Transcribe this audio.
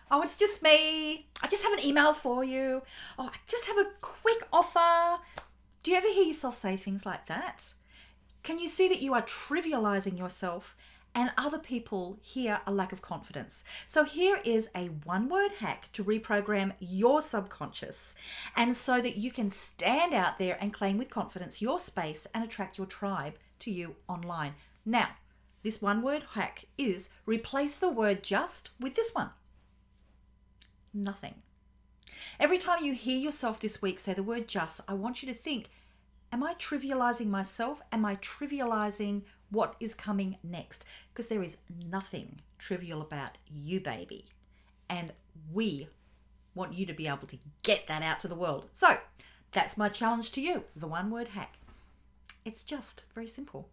Oh, it's just me. I just have an email for you. Oh, I just have a quick offer. Do you ever hear yourself say things like that? Can you see that you are trivializing yourself and other people hear a lack of confidence? So here is a one-word hack to reprogram your subconscious, and so that you can stand out there and claim with confidence your space and attract your tribe to you online. Now, this one-word hack is replace the word just with this one. Nothing. Every time you hear yourself this week say the word just, I want you to think, am I trivializing myself? Am I trivializing what is coming next? Because there is nothing trivial about you, baby. And we want you to be able to get that out to the world. So that's my challenge to you, the one-word hack. It's just very simple.